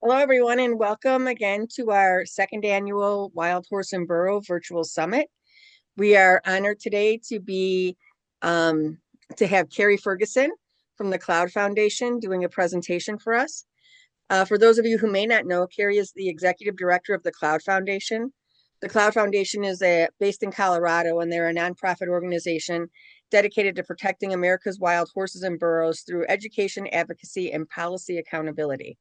Hello, everyone, and welcome again to our second annual Wild Horse and Burro Virtual Summit. We are honored today um, to have Kerry Ferguson from the Cloud Foundation doing a presentation for us. For those of you who may not know, Kerry is the executive director of the Cloud Foundation. The Cloud Foundation is based in Colorado, and they're a nonprofit organization dedicated to protecting America's wild horses and burros through education, advocacy, and policy accountability.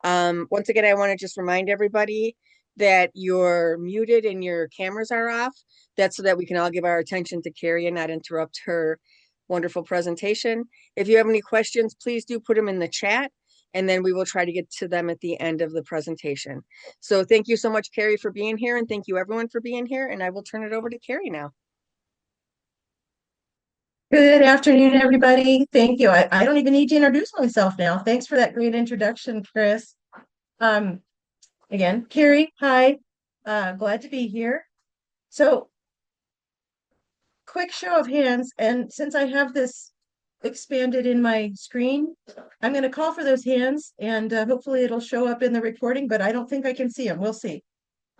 Once again, I want to just remind everybody that you're muted and your cameras are off. That's so that we can all give our attention to Carrie and not interrupt her wonderful presentation. If you have any questions, please do put them in the chat, and then we will try to get to them at the end of the presentation. So thank you so much, Carrie, for being here, and thank you everyone for being here, and I will turn it over to Carrie now. Good afternoon, everybody. Thank you. I don't even need to introduce myself now. Thanks for that great introduction, Chris. Um, Again, Carrie, hi. Glad to be here. So, quick show of hands, and since I have this expanded in my screen, I'm going to call for those hands, and hopefully it'll show up in the recording, but I don't think I can see them. We'll see.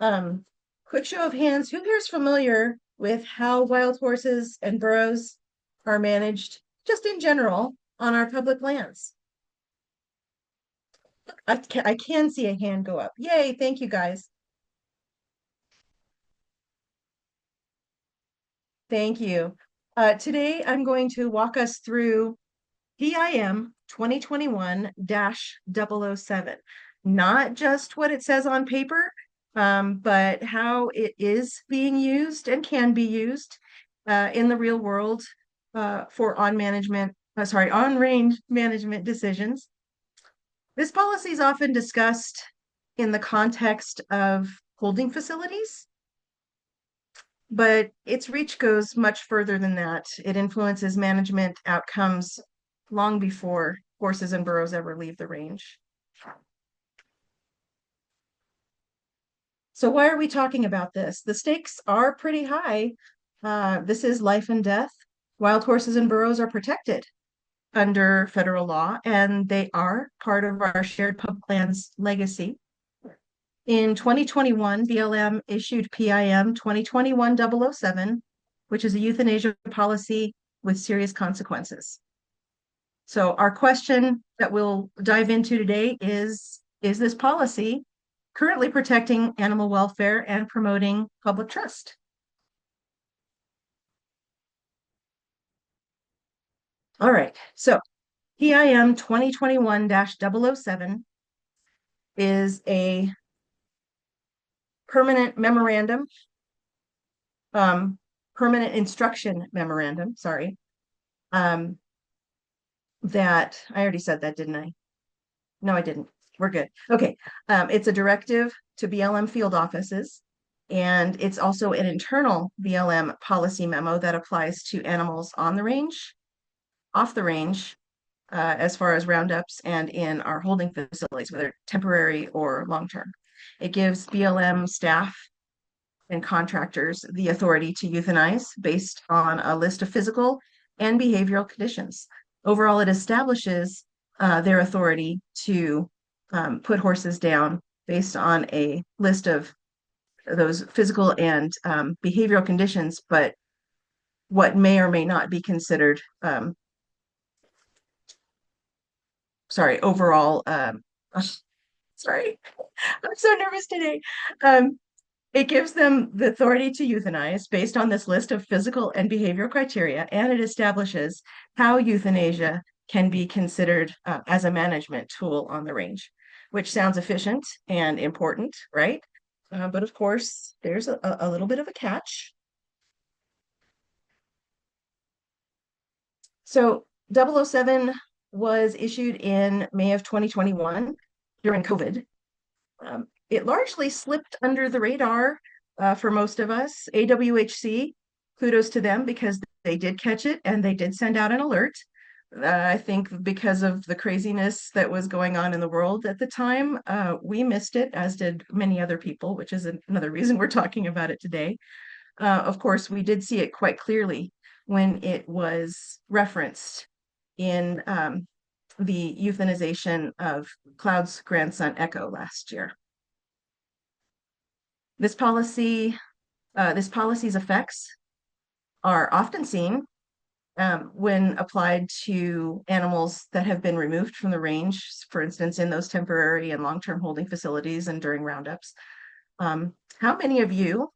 Um, Quick show of hands. Who here is familiar with how wild horses and burros are managed, just in general, on our public lands? I can see a hand go up. Yay, thank you guys. Thank you. Today I'm going to walk us through PIM 2021-007. Not just what it says on paper, but how it is being used and can be used in the real world for on-range management decisions. This policy is often discussed in the context of holding facilities, but its reach goes much further than that. It influences management outcomes long before horses and burros ever leave the range. So why are we talking about this? The stakes are pretty high. This is life and death. Wild horses and burros are protected under federal law, and they are part of our shared public lands legacy. In 2021, BLM issued PIM 2021-007, which is a euthanasia policy with serious consequences. So our question that we'll dive into today is this policy currently protecting animal welfare and promoting public trust? All right, so PIM 2021-007 is a permanent memorandum, permanent instruction memorandum, sorry, that I already said that, didn't I? No, I didn't. We're good. Okay. It's a directive to BLM field offices, and it's also an internal BLM policy memo that applies to animals on the range, off the range, as far as roundups, and in our holding facilities, whether temporary or long-term. It gives BLM staff and contractors the authority to euthanize based on a list of physical and behavioral conditions. Overall, it establishes their authority to put horses down based on a list of those physical and behavioral conditions, but what may or may not be considered, overall, sorry, I'm so nervous today. It gives them the authority to euthanize based on this list of physical and behavioral criteria, and it establishes how euthanasia can be considered as a management tool on the range, which sounds efficient and important, right? But of course, there's a little bit of a catch. So 007 was issued in May of 2021 during COVID. It largely slipped under the radar for most of us. AWHC, kudos to them because they did catch it and they did send out an alert. I think because of the craziness that was going on in the world at the time, we missed it, as did many other people, which is another reason we're talking about it today. Of course, we did see it quite clearly when it was referenced in the euthanization of Cloud's grandson Echo last year. This policy's effects are often seen when applied to animals that have been removed from the range, for instance, in those temporary and long-term holding facilities and during roundups. How many of you,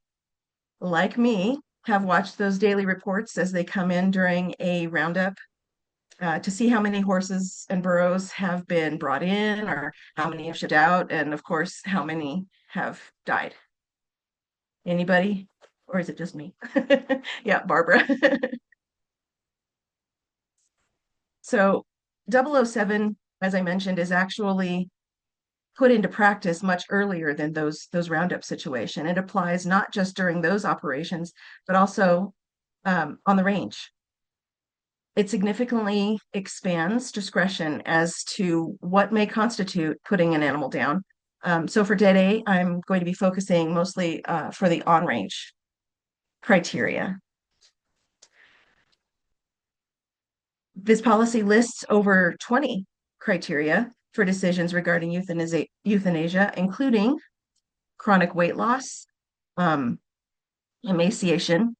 like me, have watched those daily reports as they come in during a roundup to see how many horses and burros have been brought in, or how many have shipped out, and of course, how many have died? Anybody? Or is it just me? Yeah, Barbara. So 007, as I mentioned, is actually put into practice much earlier than those roundup situation. It applies not just during those operations, but also on the range. It significantly expands discretion as to what may constitute putting an animal down. So for today, I'm going to be focusing mostly for the on-range criteria. This policy lists over 20 criteria for decisions regarding euthanasia, including chronic weight loss, emaciation,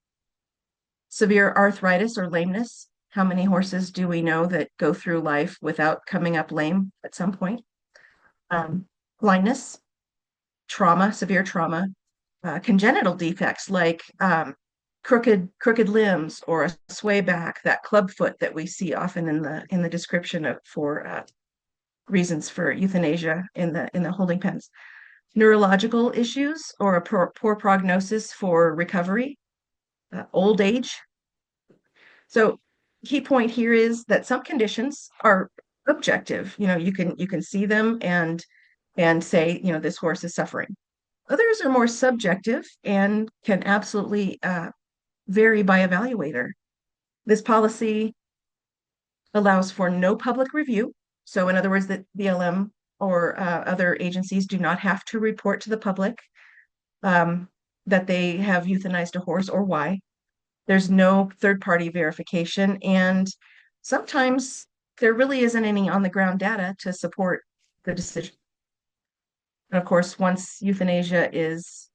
severe arthritis or lameness. How many horses do we know that go through life without coming up lame at some point? Blindness, trauma, severe trauma, congenital defects like crooked limbs or a sway back, that club foot that we see often in the description for reasons for euthanasia in the holding pens. Neurological issues or a poor prognosis for recovery, old age. So key point here is that some conditions are objective. You can see them and say, this horse is suffering. Others are more subjective and can absolutely vary by evaluator. This policy allows for no public review. So in other words, that BLM or other agencies do not have to report to the public that they have euthanized a horse or why. There's no third-party verification, and sometimes there really isn't any on-the-ground data to support the decision. And of course, once euthanasia is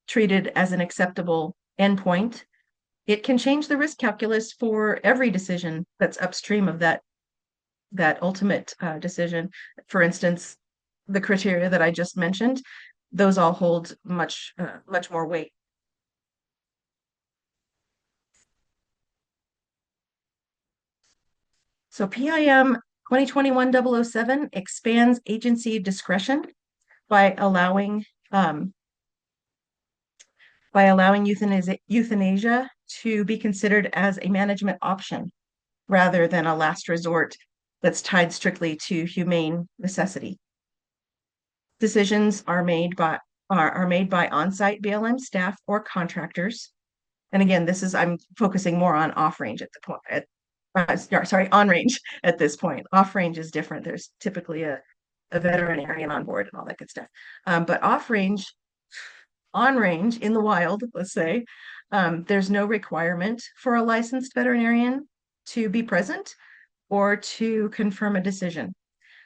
treated as an acceptable endpoint, it can change the risk calculus for every decision that's upstream of that ultimate decision. For instance, the criteria that I just mentioned, those all hold much more weight. So PIM 2021-007 expands agency discretion by allowing euthanasia to be considered as a management option rather than a last resort that's tied strictly to humane necessity. Decisions are made by on-site BLM staff or contractors. And again, I'm focusing more on off-range at the point. On-range at this point. Off-range is different. There's typically a veterinarian on board and all that good stuff. But off-range, on-range in the wild, let's say, there's no requirement for a licensed veterinarian to be present or to confirm a decision.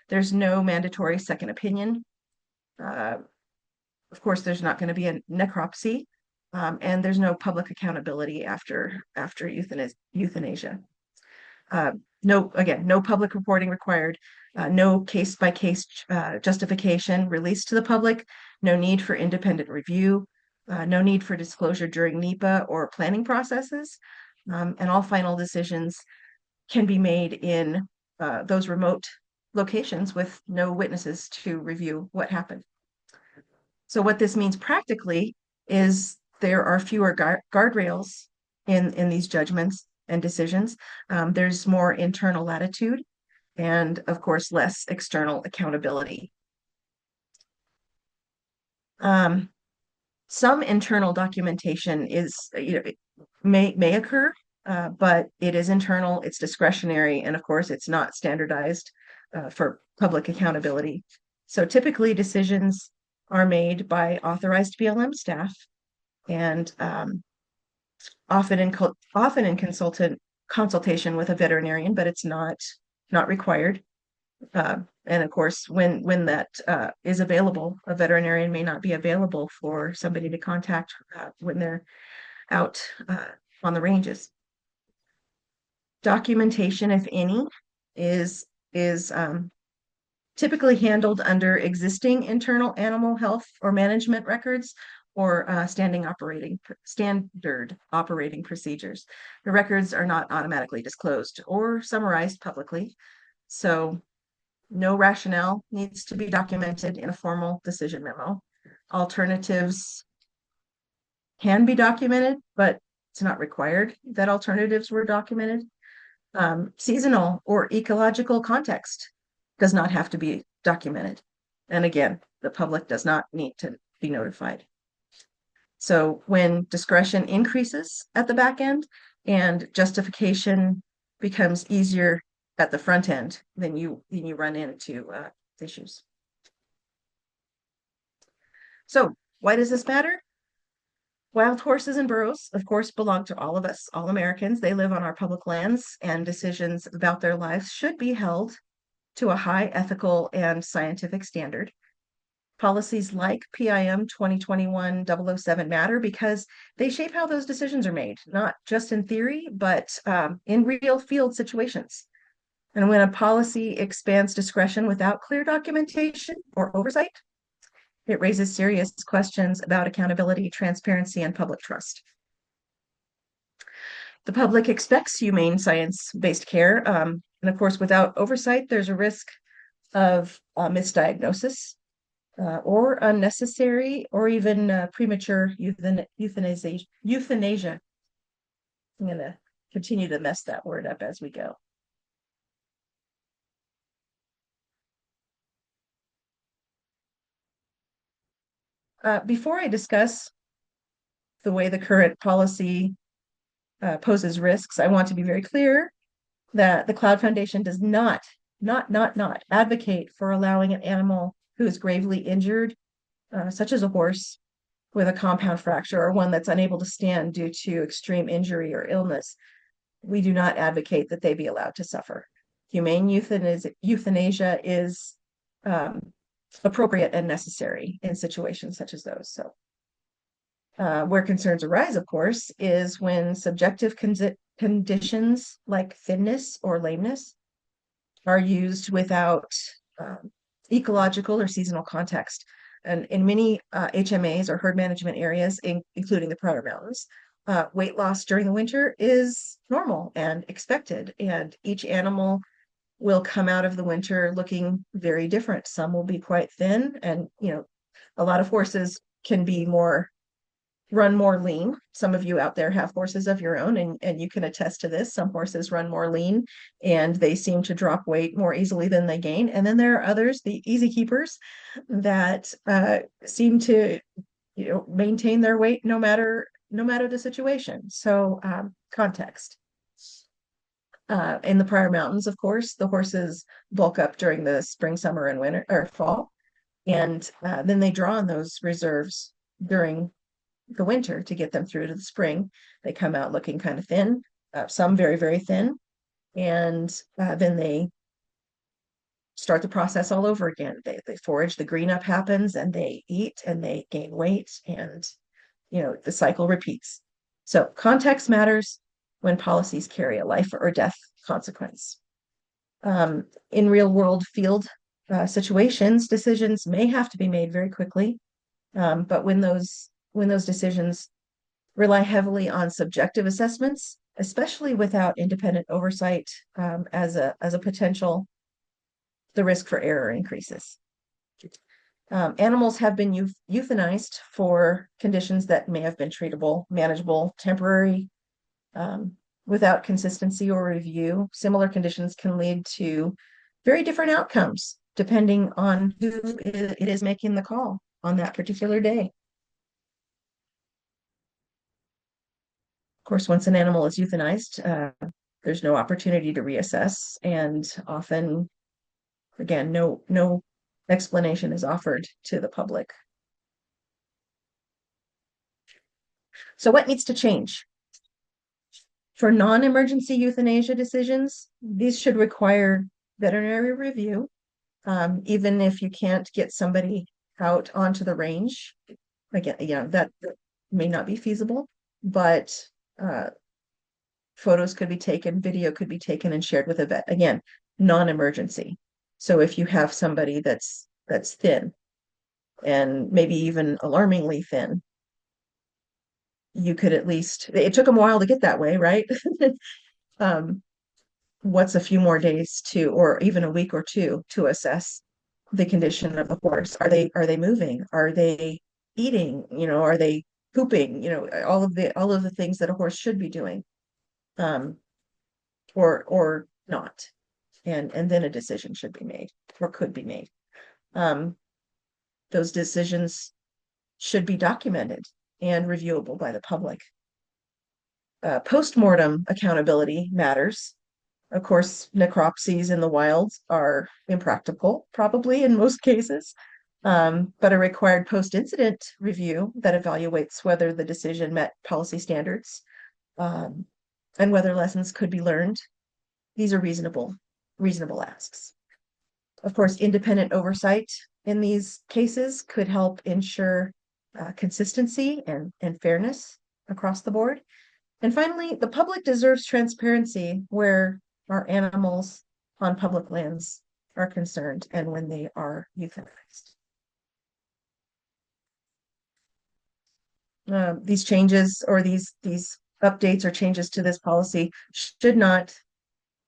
There's no mandatory second opinion. Of course, there's not going to be a necropsy, and there's no public accountability after euthanasia. No public reporting required, no case-by-case justification released to the public, no need for independent review, no need for disclosure during NEPA or planning processes, and all final decisions can be made in those remote locations with no witnesses to review what happened. So what this means practically is there are fewer guardrails in these judgments and decisions. There's more internal latitude and, of course, less external accountability. Some internal documentation may occur, but it is internal, it's discretionary, and of course, it's not standardized for public accountability. So typically, decisions are made by authorized BLM staff and often in consultation with a veterinarian, but it's not required. And of course, when that is available, a veterinarian may not be available for somebody to contact when they're out on the ranges. Documentation, if any, is typically handled under existing internal animal health or management records or standard operating procedures. The records are not automatically disclosed or summarized publicly, so no rationale needs to be documented in a formal decision memo. Alternatives can be documented, but it's not required that alternatives were documented. Seasonal or ecological context does not have to be documented. And again, the public does not need to be notified. So when discretion increases at the back end and justification becomes easier at the front end, then you run into issues. So why does this matter? Wild horses and burros, of course, belong to all of us, all Americans. They live on our public lands, and decisions about their lives should be held to a high ethical and scientific standard. Policies like PIM 2021-007 matter because they shape how those decisions are made, not just in theory, but in real field situations. And when a policy expands discretion without clear documentation or oversight, it raises serious questions about accountability, transparency, and public trust. The public expects humane science-based care. And of course, without oversight, there's a risk of misdiagnosis or unnecessary or even premature euthanasia. I'm going to continue to mess that word up as we go. Before I discuss the way the current policy poses risks, I want to be very clear that the Cloud Foundation does not advocate for allowing an animal who is gravely injured, such as a horse with a compound fracture or one that's unable to stand due to extreme injury or illness. We do not advocate that they be allowed to suffer. Humane euthanasia is appropriate and necessary in situations such as those. So where concerns arise, of course, is when subjective conditions like thinness or lameness are used without ecological or seasonal context. And in many HMAs or herd management areas, including the Powder Mountains, weight loss during the winter is normal and expected. And each animal will come out of the winter looking very different. Some will be quite thin, and a lot of horses can be run more lean. Some of you out there have horses of your own, and you can attest to this. Some horses run more lean and they seem to drop weight more easily than they gain. And then there are others, the easy keepers, that seem to maintain their weight no matter the situation. So context. In the Pryor Mountains, of course, the horses bulk up during the spring, summer, and winter or fall. And then they draw on those reserves during the winter to get them through to the spring. They come out looking kind of thin, some very, very thin. And then they start the process all over again. They forage, the green up happens, and they eat and they gain weight, and the cycle repeats. So context matters when policies carry a life or death consequence. In real world field situations, decisions may have to be made very quickly. But when those decisions rely heavily on subjective assessments, especially without independent oversight, as a potential, the risk for error increases. Animals have been euthanized for conditions that may have been treatable, manageable, temporary, without consistency or review. Similar conditions can lead to very different outcomes depending on who it is making the call on that particular day. Of course, once an animal is euthanized, there's no opportunity to reassess, and often, again, no explanation is offered to the public. So what needs to change? For non-emergency euthanasia decisions, these should require veterinary review. Even if you can't get somebody out onto the range, again, that may not be feasible, but photos could be taken, video could be taken and shared with a vet. Again, non-emergency. So if you have somebody that's thin and maybe even alarmingly thin, you could at least, it took them a while to get that way, right? um, what's a few more days to, or even a week or two to assess the condition of the horse? Are they moving? Are they eating? Are they pooping? All of the things that a horse should be doing, um, or not. And then a decision should be made or could be made. Um, those decisions should be documented and reviewable by the public. Post-mortem accountability matters. Of course, necropsies in the wild are impractical, probably in most cases, but a required post-incident review that evaluates whether the decision met policy standards, um, and whether lessons could be learned. These are reasonable asks. Of course, independent oversight in these cases could help ensure consistency and fairness across the board. And finally, the public deserves transparency where our animals on public lands are concerned and when they are euthanized. These changes or these updates or changes to this policy should not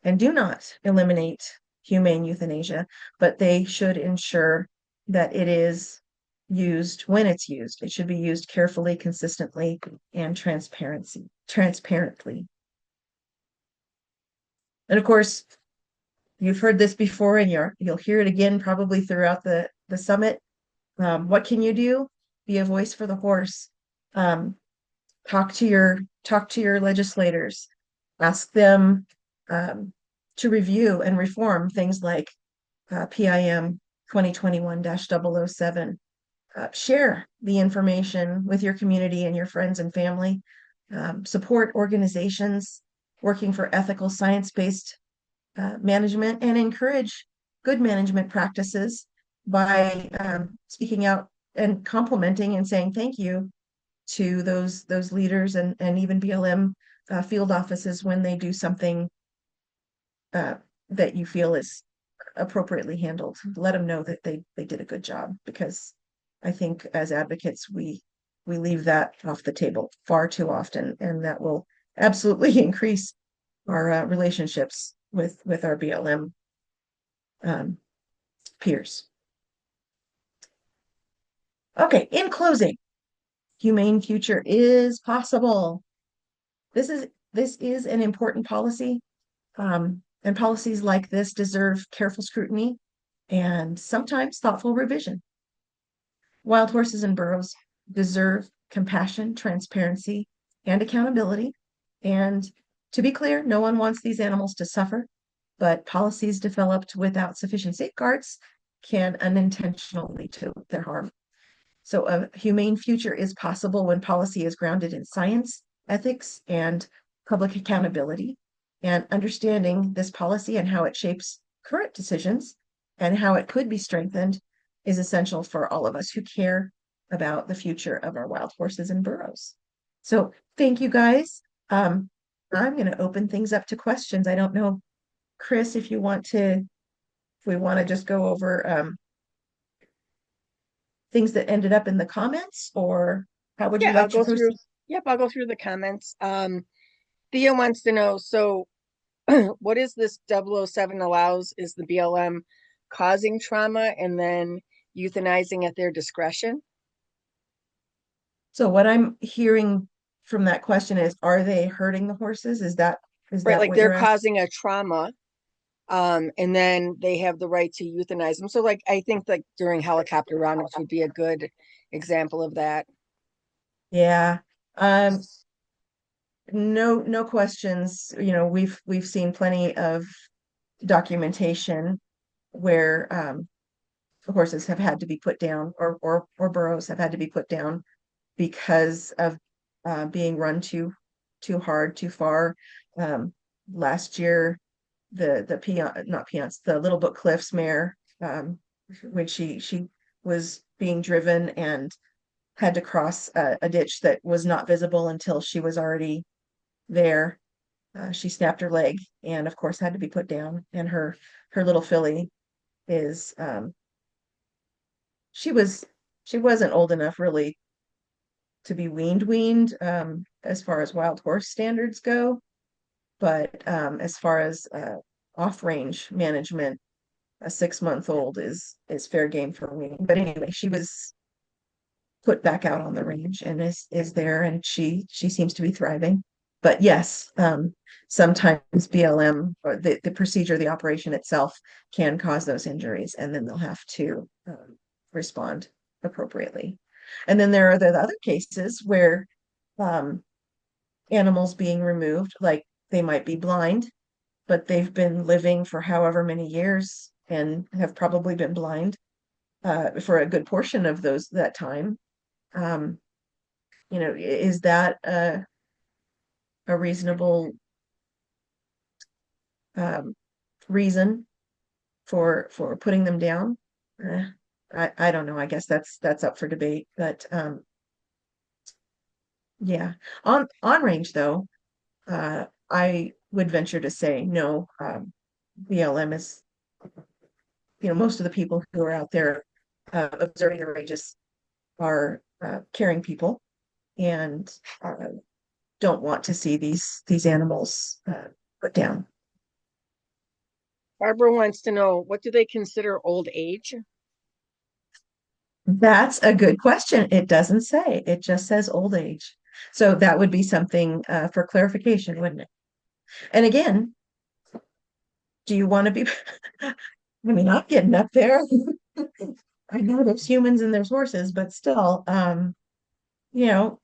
and do not eliminate humane euthanasia, but they should ensure that it is used when it's used. It should be used carefully, consistently, and transparently. And of course, you've heard this before and you'll hear it again probably throughout the summit. What can you do? Be a voice for the horse. Um, talk to your legislators. Ask them to review and reform things like PIM 2021-007. Share the information with your community and your friends and family. Support organizations working for ethical, science-based management, and encourage good management practices by speaking out and complimenting and saying thank you to those leaders and even BLM field offices when they do something that you feel is appropriately handled. Let them know that they did a good job, because I think as advocates we leave that off the table far too often, and that will absolutely increase our relationships with our BLM peers. Okay, in closing, humane future is possible. This is an important policy, and policies like this deserve careful scrutiny and sometimes thoughtful revision. Wild horses and burros deserve compassion, transparency, and accountability. And to be clear, no one wants these animals to suffer, but policies developed without sufficient safeguards can unintentionally lead to their harm. So a humane future is possible when policy is grounded in science, ethics, and public accountability. And understanding this policy and how it shapes current decisions and how it could be strengthened is essential for all of us who care about the future of our wild horses and burros. So thank you guys. I'm going to open things up to questions. I don't know, Chris, if we want to just go over things that ended up in the comments, or how would you Yeah, like to proceed? I'll go through the comments. Thea wants to know, so what is this 007 allows? Is the BLM causing trauma and then euthanizing at their discretion? So what I'm hearing from that question is, are they hurting the horses? Is Right, that like what they're you're asking? causing a trauma, and then they have the right to euthanize them. So like I think like during helicopter roundups would be a good example of that. Yeah. Um, no questions. We've seen plenty of documentation where horses have had to be put down, or burros have had to be put down because of being run too hard, too far. Last year, the peon, not peons, the Little Book Cliffs mare, when she was being driven and had to cross a ditch that was not visible until she was already there. She snapped her leg and of course had to be put down. And her little filly is she was she wasn't old enough really to be weaned as far as wild horse standards go, but as far as off range management, a 6 month old is fair game for me. But anyway, she was put back out on the range and is there, and she seems to be thriving. But yes, sometimes BLM or the procedure, the operation itself can cause those injuries, and then they'll have to respond appropriately. And then there are the other cases where um, animals being removed, like they might be blind, but they've been living for however many years and have probably been blind for a good portion of that time. Um, is that a reasonable um, reason for putting them down? Eh, I don't know. I guess that's up for debate. But yeah, on range though, I would venture to say no. BLM is, most of the people who are out there observing the ranges are caring people and don't want to see these animals put down. Barbara wants to know, what do they consider old age? That's a good question. It doesn't say. It just says old age. So that would be something for clarification, wouldn't it? And again, do you want to be? I mean, I'm getting up there. I know there's humans and there's horses, but still, you know,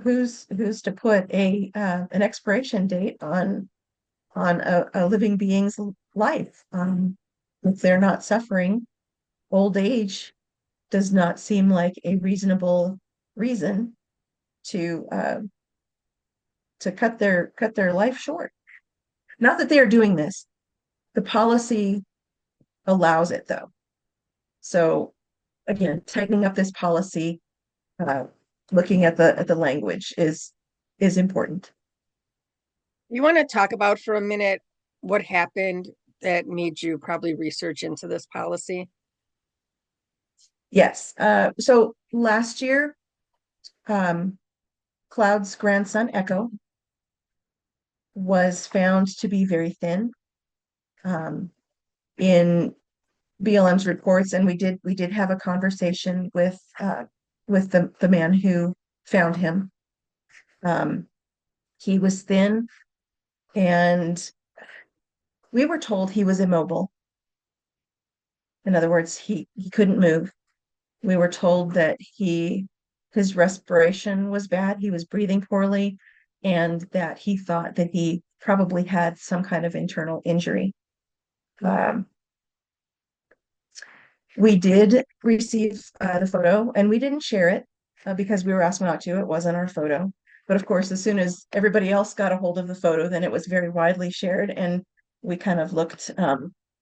who's to put an expiration date on a living being's life? If they're not suffering, old age does not seem like a reasonable reason to cut their life short. Not that they are doing this. The policy allows it though. So again, tightening up this policy, uh, looking at the language is important. You want to talk about for a minute what happened that made you probably research into this policy? Yes. So last year, um, Cloud's grandson Echo was found to be very thin in BLM's reports, and we did have a conversation with the man who found him. Um, he was thin, and we were told he was immobile. In other words, he couldn't move. We were told that his respiration was bad, he was breathing poorly, and that he thought that he probably had some kind of internal injury. Um, we did receive the photo, and we didn't share it because we were asked not to. It wasn't our photo. But of course, as soon as everybody else got a hold of the photo, then it was very widely shared, and we kind of looked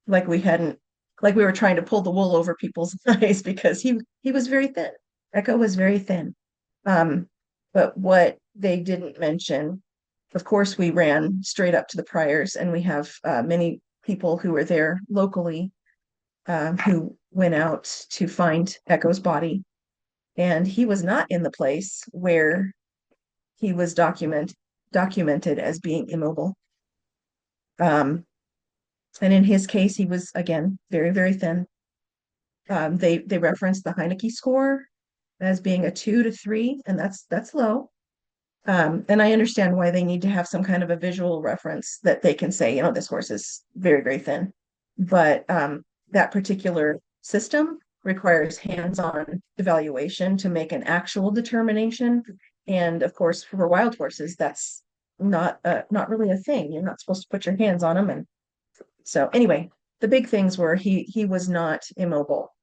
like we hadn't, like we were trying to pull the wool over people's eyes because he was very thin. Echo was very thin. Um, but what they didn't mention, of course, we ran straight up to the Priors, and we have many people who were there locally who went out to find Echo's body. And he was not in the place where he was documented as being immobile. And in his case, he was again very, very thin. They referenced the Heineke score as being a 2 to 3, and that's low. And I understand why they need to have some kind of a visual reference that they can say, this horse is very, very thin. But that particular system requires hands-on evaluation to make an actual determination. And of course, for wild horses, that's not really a thing. You're not supposed to put your hands on them. And so anyway, the big things were he was not immobile.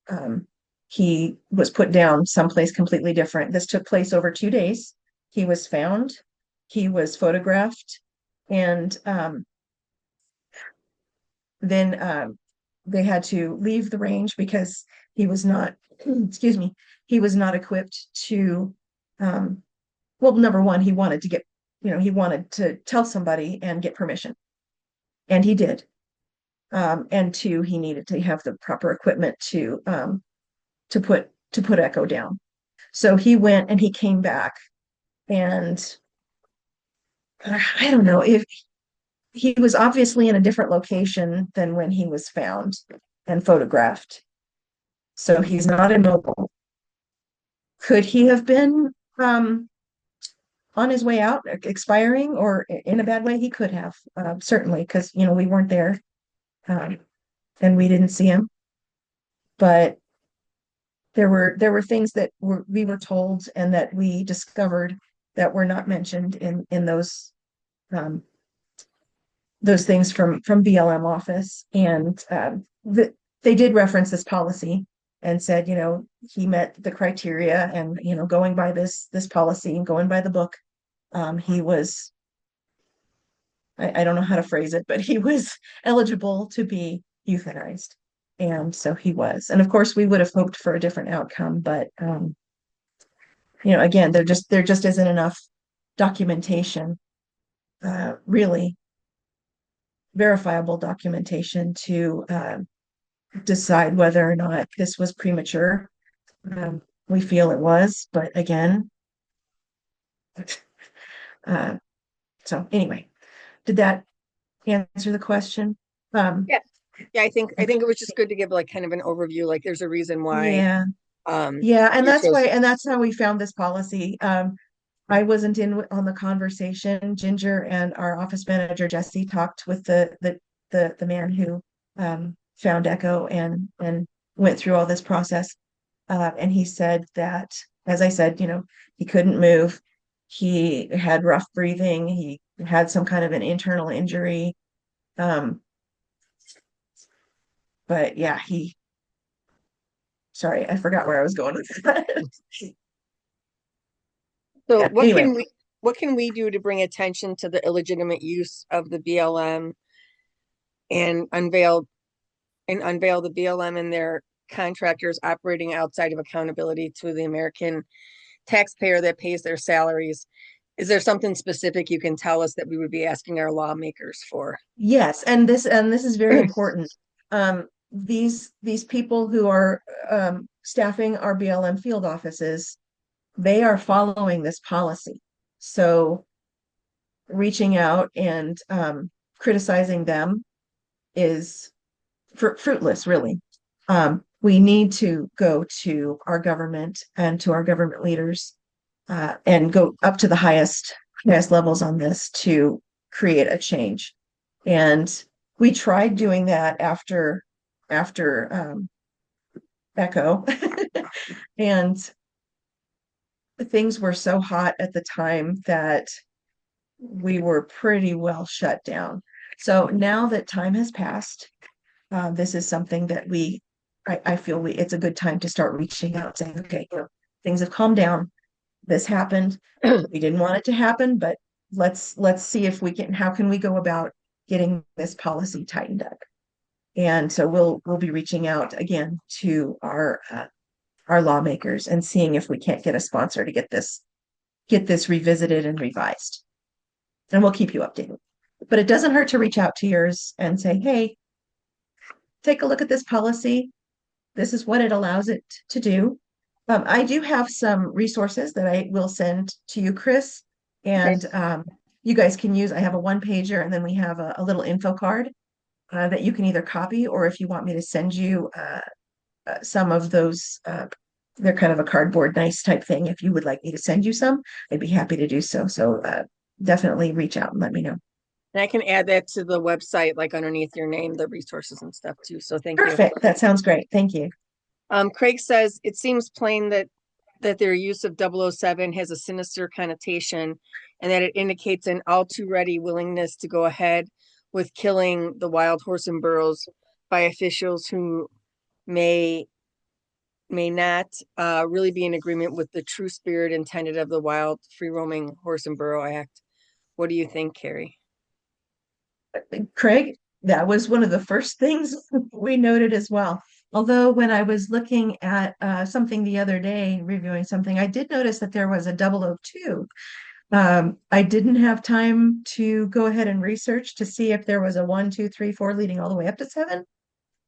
He was put down someplace completely different. This took place over 2 days. He was found, he was photographed, and then they had to leave the range because he was not, excuse me, he was not equipped to, well, number one, he wanted to get, he wanted to tell somebody and get permission, and he did. And two, he needed to have the proper equipment to put Echo down. So he went and he came back, and I don't know if he was obviously in a different location than when he was found and photographed. So he's not immobile. Could he have been on his way out, expiring, or in a bad way? He could have, certainly, because we weren't there, um, and we didn't see him. But there were things that we were told and that we discovered that were not mentioned in um, those things from BLM office, and they did reference this policy and said, he met the criteria, and going by this policy and going by the book, he was, I don't know how to phrase it, but he was eligible to be euthanized. And so he was. And of course, we would have hoped for a different outcome, but again, there just isn't enough documentation, really verifiable documentation to decide whether or not this was premature. We feel it was, but again, uh, so anyway, did that answer the question? Yeah. Yeah, I think it was just good to give like kind of an overview, like there's a reason why Yeah, yeah, and you that's chose. why, and that's how we found this policy. I wasn't in on the conversation. Ginger and our office manager Jesse talked with the man who found Echo and went through all this process. And he said that, as I said, he couldn't move. He had rough breathing. He had some kind of an internal injury. Um, but yeah, sorry, I forgot where I was going with that. So Yeah, anyway, what can we do to bring attention to the illegitimate use of the BLM and unveil the BLM and their contractors operating outside of accountability to the American taxpayer that pays their salaries? Is there something specific you can tell us that we would be asking our lawmakers for? yes, and this is very important. These people who are staffing our BLM field offices, they are following this policy. So reaching out and criticizing them is fruitless, really. We need to go to our government and to our government leaders, and go up to the highest levels on this to create a change. And we tried doing that after Echo, and things were so hot at the time that we were pretty well shut down. So now that time has passed, this is something that I feel it's a good time to start reaching out, saying, okay, things have calmed down. This happened. We didn't want it to happen, but let's see if we can, how can we go about getting this policy tightened up? And so we'll be reaching out again to our lawmakers and seeing if we can't get a sponsor to get this revisited and revised. And we'll keep you updated. But it doesn't hurt to reach out to yours and say, hey, take a look at this policy. This is what it allows it to do. I do have some resources that I will send to you, Chris, Okay. and you guys can use. I have a one pager, and then we have a little info card that you can either copy, or if you want me to send you some of those, they're kind of a cardboard nice type thing. If you would like me to send you some, I'd be happy to do so. So definitely reach out and let me know. And I can add that to the website, like underneath your name, the resources and stuff too. So thank you. Perfect. That sounds great. Thank you. Craig says it seems plain that their use of 007 has a sinister connotation and that it indicates an all too ready willingness to go ahead with killing the wild horse and burros by officials who may not really be in agreement with the true spirit intended of the Wild Free Roaming Horse and Burro Act. What do you think, Kerry? Craig? that was one of the first things we noted as well. Although when I was looking at something the other day, reviewing something, I did notice that there was a 002. I didn't have time to go ahead and research to see if there was a 1, 2, 3, 4 leading all the way up to 7.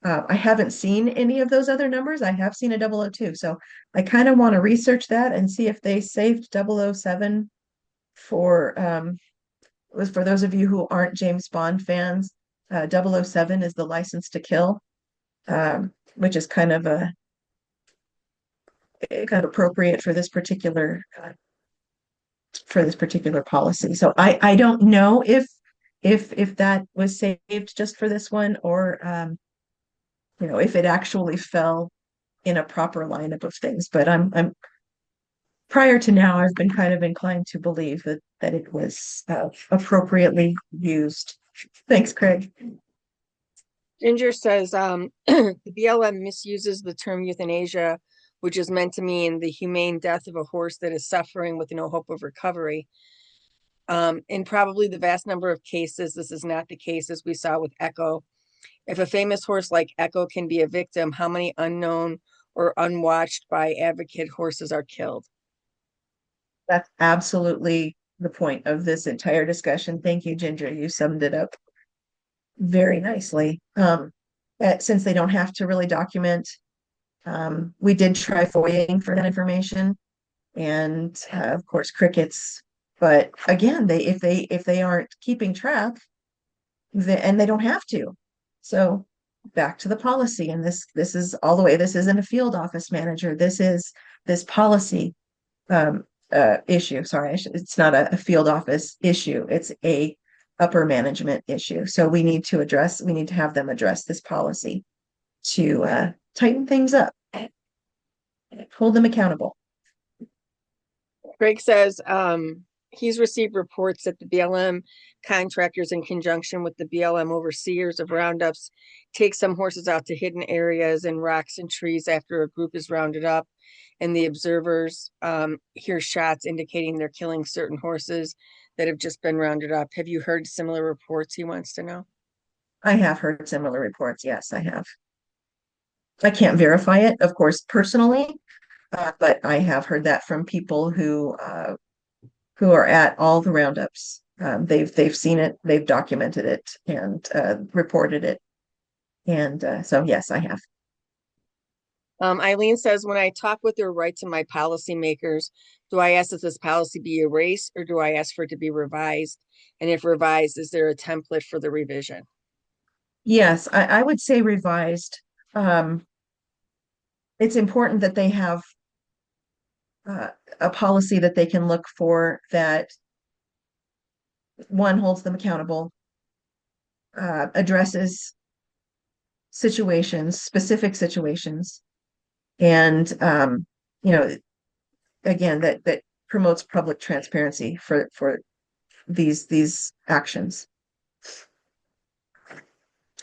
I haven't seen any of those other numbers. I have seen a 002. So I kind of want to research that and see if they saved 007 for was for those of you who aren't James Bond fans. 007 is the license to kill, which is kind of appropriate for this particular policy. So I don't know if that was saved just for this one, or if it actually fell in a proper lineup of things. But I'm prior to now, I've been kind of inclined to believe that it was appropriately used. Thanks, Craig. Ginger says the BLM misuses the term euthanasia, which is meant to mean the humane death of a horse that is suffering with no hope of recovery. In probably the vast number of cases, this is not the case, as we saw with Echo. If a famous horse like Echo can be a victim, how many unknown or unwatched by advocate horses are killed? That's absolutely the point of this entire discussion. Thank you, Ginger. You summed it up very nicely. Since they don't have to really document, we did try FOIAing for that information, and of course crickets. But again, if they aren't keeping track, and they don't have to. So back to the policy, and this is all the way. This isn't a field office manager. This is this policy issue. Sorry, it's not a field office issue. It's a upper management issue. So we need to have them address this policy to tighten things up, hold them accountable. Greg says he's received reports that the BLM contractors, in conjunction with the BLM overseers of roundups, take some horses out to hidden areas and rocks and trees after a group is rounded up, and the observers hear shots indicating they're killing certain horses that have just been rounded up. Have you heard similar reports? He wants to know. I have heard similar reports. Yes, I have. I can't verify it, of course, personally, but I have heard that from people who are at all the roundups. They've seen it, they've documented it, and reported it, and so yes, I have. Eileen says, when I talk with or write to my policymakers, do I ask that this policy be erased, or do I ask for it to be revised? And if revised, is there a template for the revision? Yes, I would say revised. It's important that they have a policy that they can look for, that one, holds them accountable, addresses specific situations, and again, that promotes public transparency for these actions.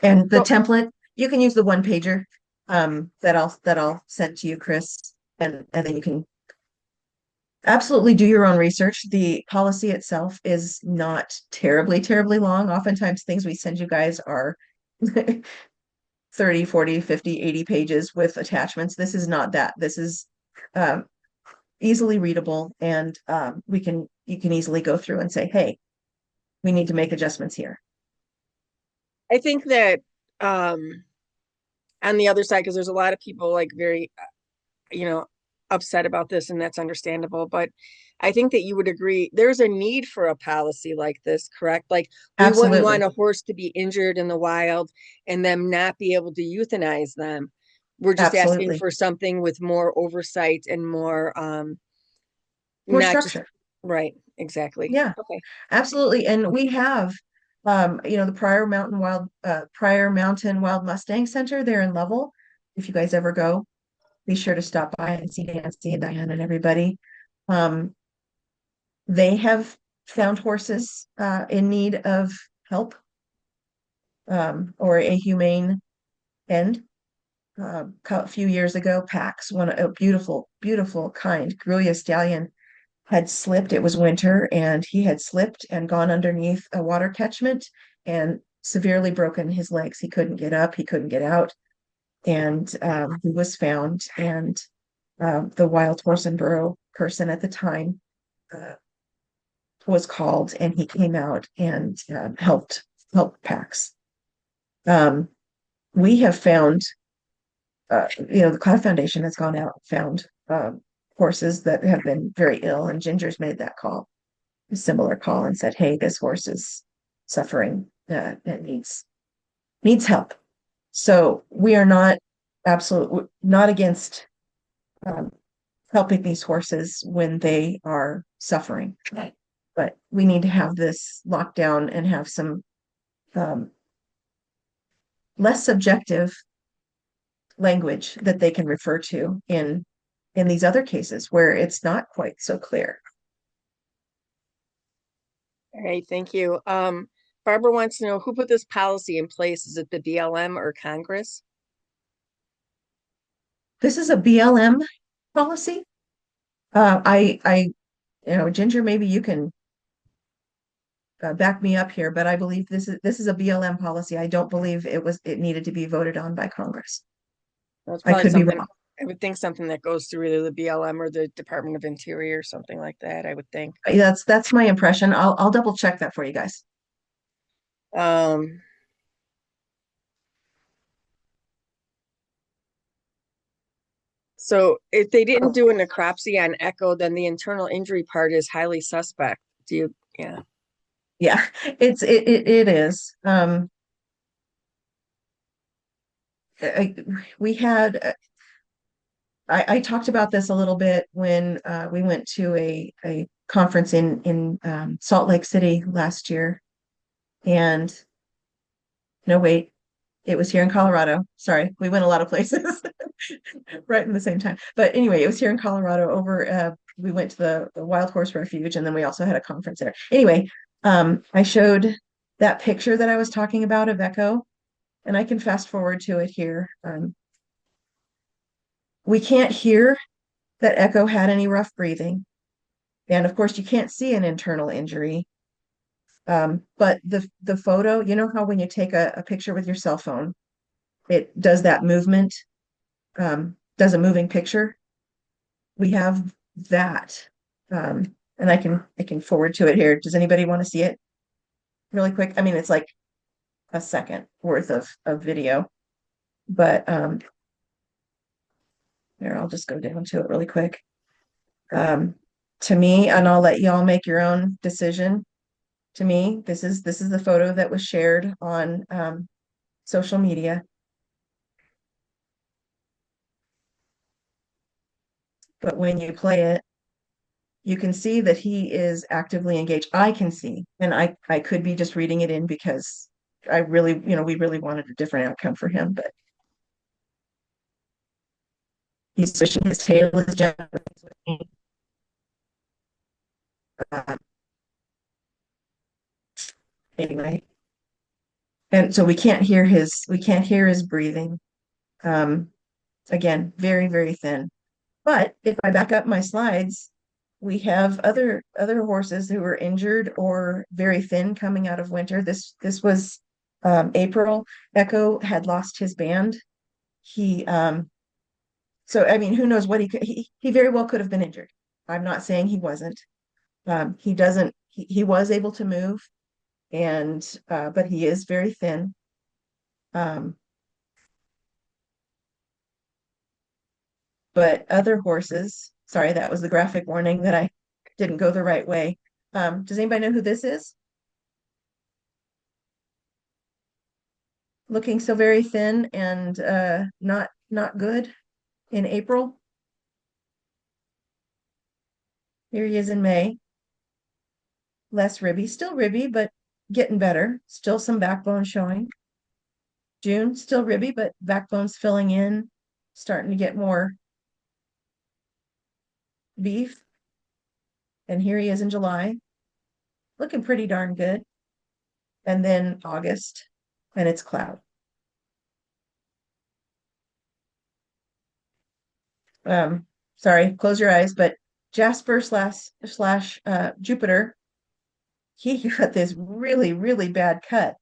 And the template, you can use the one pager that I'll send to you, Chris, and then you can absolutely do your own research. The policy itself is not terribly long. Oftentimes things we send you guys are 30, 40, 50, 80 pages with attachments. This is not that. This is easily readable, and you can easily go through and say, hey, we need to make adjustments here. I think that on the other side, because there's a lot of people like very, upset about this, and that's understandable. But I think that you would agree there's a need for a policy like this, correct? Like we Absolutely. wouldn't want a horse to be injured in the wild and them not be able to euthanize them. We're just asking for something with more oversight and more structure. Right, exactly. Yeah, okay. Absolutely. And we have the Pryor Mountain Wild Mustang Center there in Lovell. If you guys ever go, be sure to stop by and see Nancy and Diane and everybody. They have found horses in need of help, or a humane end. A few years ago, Pax, a beautiful, kind Gruyere stallion, had slipped. It was winter, and he had slipped and gone underneath a water catchment and severely broken his legs. He couldn't get up, he couldn't get out, and he was found. And the wild horse and burro person at the time uh, was called, and he came out and helped Pax. Um, we have found, the Cloud Foundation has gone out and found horses that have been very ill, and Ginger's made that call, a similar call, and said, "Hey, this horse is suffering and needs help." So we are not absolutely not against um, helping these horses when they are suffering, but we need to have this lockdown and have some um, less subjective language that they can refer to in these other cases where it's not quite so clear. All right, thank you. Barbara wants to know who put this policy in place. Is it the BLM or Congress? This is a BLM policy. Ginger, maybe you can back me up here, but I believe this is a BLM policy. I don't believe it needed to be voted on by Congress. That's I probably could be something, wrong. I would think something that goes through either the BLM or the Department of Interior or something like that, I would think. That's my impression. I'll double check that for you guys. Um, so if they didn't do a necropsy on Echo, then the internal injury part is highly suspect. Do you, yeah. Yeah, it is. I, we had I talked about this a little bit when we went to a conference in Salt Lake City last year. And no, wait, it was here in Colorado. Sorry, we went a lot of places right in the same time. But anyway, it was here in Colorado. We went to the Wild Horse Refuge, and then we also had a conference there. Anyway, I showed that picture that I was talking about of Echo, and I can fast forward to it here. We can't hear that Echo had any rough breathing. And of course, you can't see an internal injury. But the photo, you know how when you take a picture with your cell phone, it does that movement, does a moving picture. We have that. And I can forward to it here. Does anybody want to see it really quick? I mean, it's like a second worth of video, but here, I'll just go down to it really quick. Um, to me, and I'll let y'all make your own decision. To me, this is the photo that was shared on social media. But when you play it, you can see that he is actively engaged. I can see, and I could be just reading it in because I really, we really wanted a different outcome for him, but he's swishing his tail is gently. Uh, anyway, and so we can't hear his breathing. Um, again, very, very thin. But if I back up my slides, we have other horses who were injured or very thin coming out of winter. This was April. Echo had lost his band. He so I mean, who knows what he very well could have been injured. I'm not saying he wasn't. He doesn't he was able to move, and but he is very thin. Um, but other horses, sorry, that was the graphic warning that I didn't go the right way. Does anybody know who this is? Looking so very thin and not good in April. Here he is in May. Less ribby, still ribby, but getting better. Still some backbone showing. June, still ribby, but backbone's filling in, starting to get more beef. And here he is in July, looking pretty darn good. And then August, and it's cloud. Sorry, close your eyes, but Jasper slash Jupiter, he got this really, really bad cut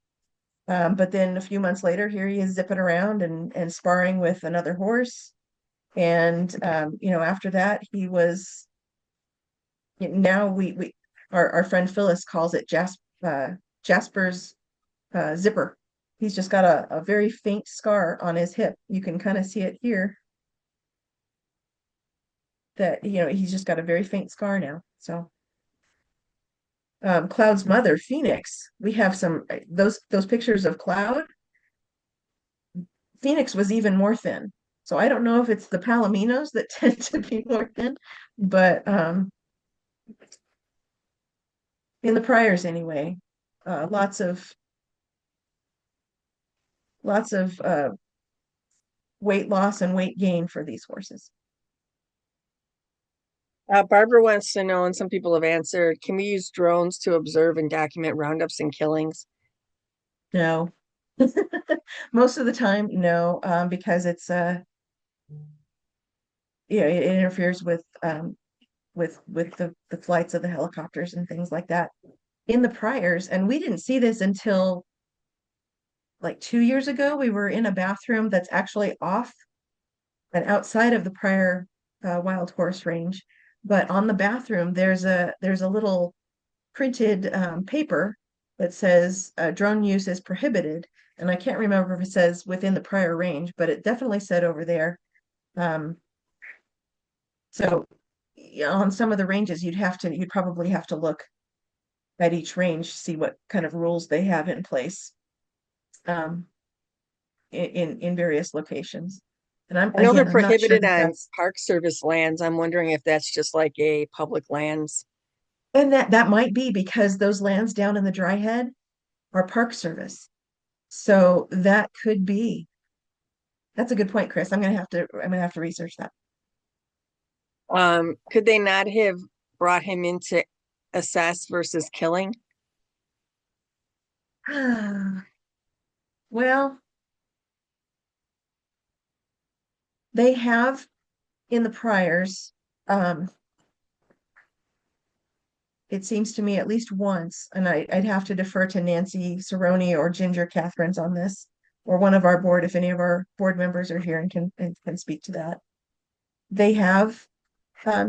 But then a few months later, here he is zipping around and sparring with another horse. And after that, he was now we our friend Phyllis calls it Jasper's zipper. He's just got a very faint scar on his hip. You can kind of see it here that he's just got a very faint scar now. So Cloud's mother, Phoenix, we have some those pictures of Cloud. Phoenix was even more thin. So I don't know if it's the Palominos that tend to be more thin, but in the priors anyway, lots of weight loss and weight gain for these horses. Barbara wants to know, and some people have answered, can we use drones to observe and document roundups and killings? No, most of the time, no, because it's it interferes with the flights of the helicopters and things like that in the priors. And we didn't see this until like 2 years ago. We were in a bathroom that's actually off and outside of the prior wild horse range, but on the bathroom there's a little printed paper that says drone use is prohibited. And I can't remember if it says within the prior range, but it definitely said over there. Um, so on some of the ranges, you'd probably have to look at each range, see what kind of rules they have in place um, in various locations. And I know they're I'm not sure prohibited that on that's, Park Service lands. I'm wondering if that's just like a public lands. and that might be because those lands down in the dry head are Park Service. So that could be. That's a good point, Chris. I'm gonna have to research that. Could they not have brought him in to assess versus killing? Well, they have in the priors, um, it seems to me at least once, and I'd have to defer to Nancy Cerrone or Ginger Catherines on this, or one of our board, if any of our board members are here and can speak to that. They have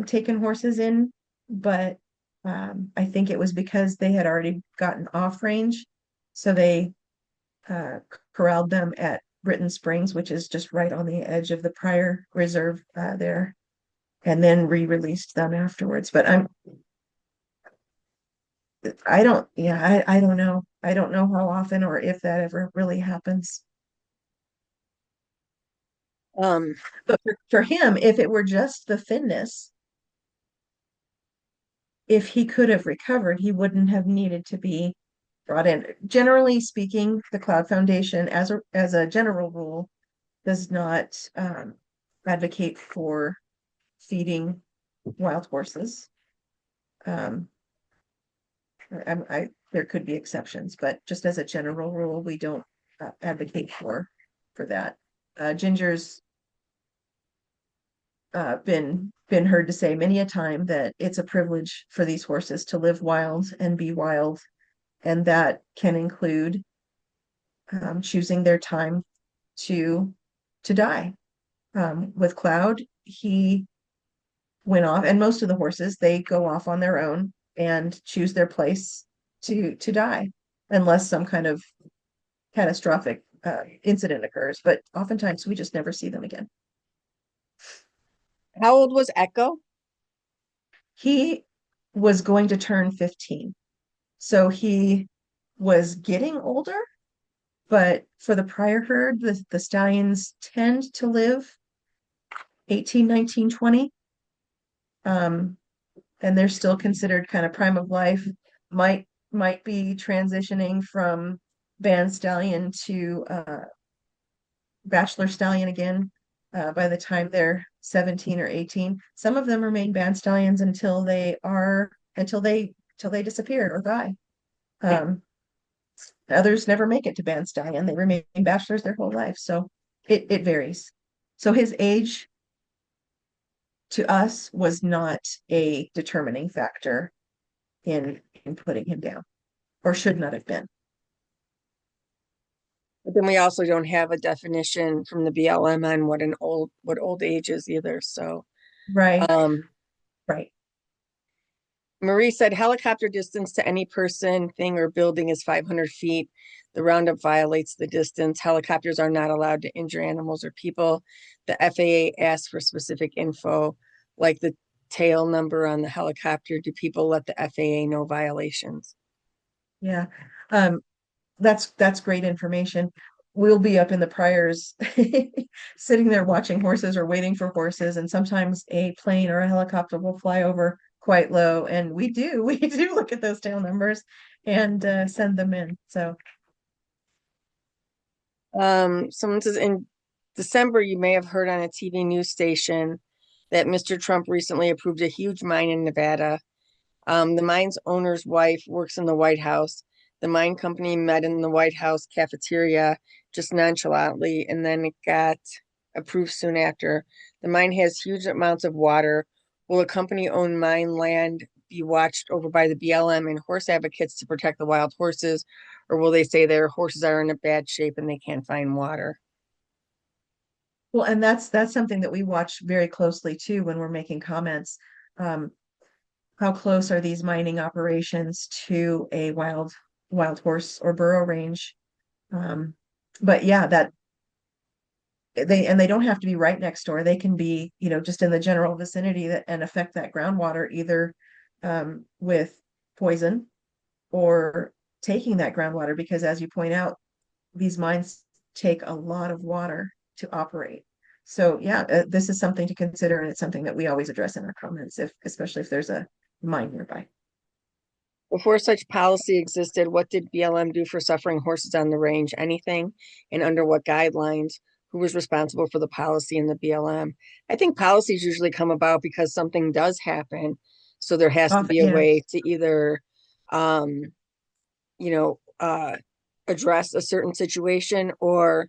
taken horses in, but I think it was because they had already gotten off range. So they corralled them at Britton Springs, which is just right on the edge of the prior reserve there, and then re-released them afterwards. But I don't, yeah, I don't know. I don't know how often or if that ever really happens. Um, But for him, if it were just the thinness, if he could have recovered, he wouldn't have needed to be brought in. Generally speaking, the Cloud Foundation, as a general rule, does not advocate for feeding wild horses. Um, there could be exceptions, but just as a general rule, we don't advocate for that. Ginger's been heard to say many a time that it's a privilege for these horses to live wild and be wild, and that can include choosing their time to die. With Cloud, he went off, and most of the horses they go off on their own and choose their place to die, unless some kind of catastrophic incident occurs. But oftentimes we just never see them again. how old was Echo? He was going to turn 15, so he was getting older. But for the prior herd, the stallions tend to live 18, 19, 20. Um, and they're still considered kind of prime of life, might be transitioning from band stallion to bachelor stallion again by the time they're 17 or 18. Some of them remain band stallions until they disappear or die. Others never make it to band stallion. They remain bachelors their whole life. So it varies. So his age to us was not a determining factor in putting him down, or should not have been. But then we also don't have a definition from the BLM on what old age is either. So Right, um right. Marie said helicopter distance to any person, thing, or building is 500 feet. The roundup violates the distance. Helicopters are not allowed to injure animals or people. The FAA asks for specific info, like the tail number on the helicopter. Do people let the FAA know violations? Yeah. Um, that's great information. We'll be up in the priors sitting there watching horses or waiting for horses, and sometimes a plane or a helicopter will fly over quite low, and we do look at those tail numbers and send them in. So, Someone says in December, you may have heard on a TV news station that Mr. Trump recently approved a huge mine in Nevada. The mine's owner's wife works in the White House. The mine company met in the White House cafeteria just nonchalantly, and then it got approved soon after. The mine has huge amounts of water. Will a company-owned mine land be watched over by the BLM and horse advocates to protect the wild horses, or will they say their horses are in a bad shape and they can't find water? well, and that's something that we watch very closely too when we're making comments. Um, how close are these mining operations to a wild horse or burro range? Um, but yeah, that they don't have to be right next door. They can be, just in the general vicinity that and affect that groundwater either with poison or taking that groundwater because as you point out, these mines take a lot of water to operate. So yeah, this is something to consider, and it's something that we always address in our comments, if especially if there's a mine nearby. Before such policy existed, what did BLM do for suffering horses on the range? Anything? And under what guidelines? Who was responsible for the policy in the BLM? I think policies usually come about because something does happen. So there has to Often, be a yeah, way to either, um, you know, address a certain situation or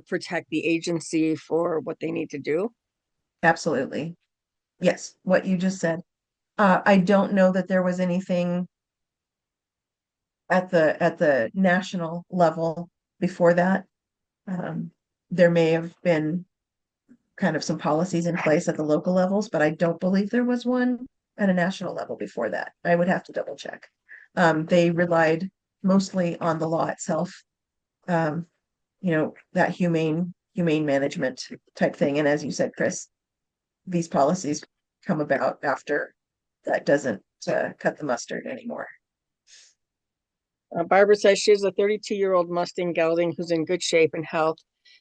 protect the agency for what they need to do. absolutely. Yes, what you just said. I don't know that there was anything at the national level before that. Um, there may have been kind of some policies in place at the local levels, but I don't believe there was one at a national level before that. I would have to double check. They relied mostly on the law itself, um, that humane management type thing. And as you said, Chris, these policies come about after that doesn't cut the mustard anymore. Barbara says she has a 32-year-old Mustang gelding who's in good shape and health.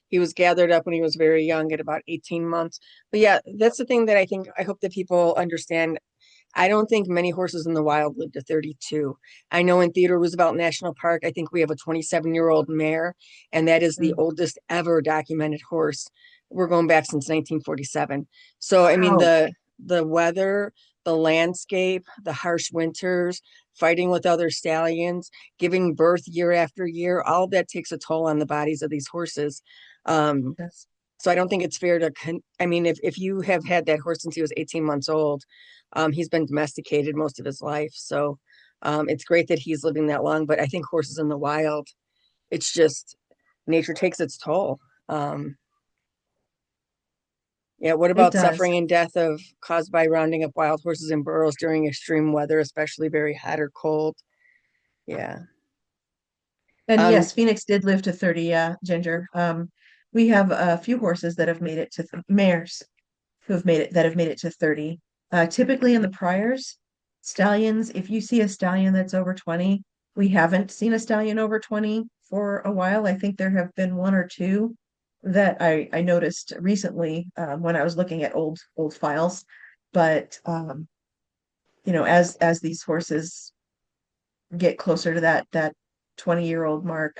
He was gathered up when he was very young at about 18 months. But yeah, that's the thing that I hope that people understand. I don't think many horses in the wild live to 32. I know in Theodore Roosevelt National Park, I think we have a 27-year-old mare, and that is the Mm. oldest ever documented horse. We're going back since 1947. So, I mean, Wow. the weather, the landscape, the harsh winters, fighting with other stallions, giving birth year after year, all of that takes a toll on the bodies of these horses. Um, Yes. so I don't think it's fair to, I mean, if you have had that horse since he was 18 months old, he's been domesticated most of his life. So it's great that he's living that long, but I think horses in the wild, it's just nature takes its toll. Um, yeah, what It about does. suffering and death of caused by rounding up wild horses in burrows during extreme weather, especially very hot or cold? Yeah. And Um, yes, Phoenix did live to 30, yeah, Ginger. We have a few horses that have made it to mares who have made it to 30. Typically in the priors, stallions, if you see a stallion that's over 20, we haven't seen a stallion over 20 for a while. I think there have been one or two that I noticed recently when I was looking at old files. But as these horses get closer to that 20-year-old mark,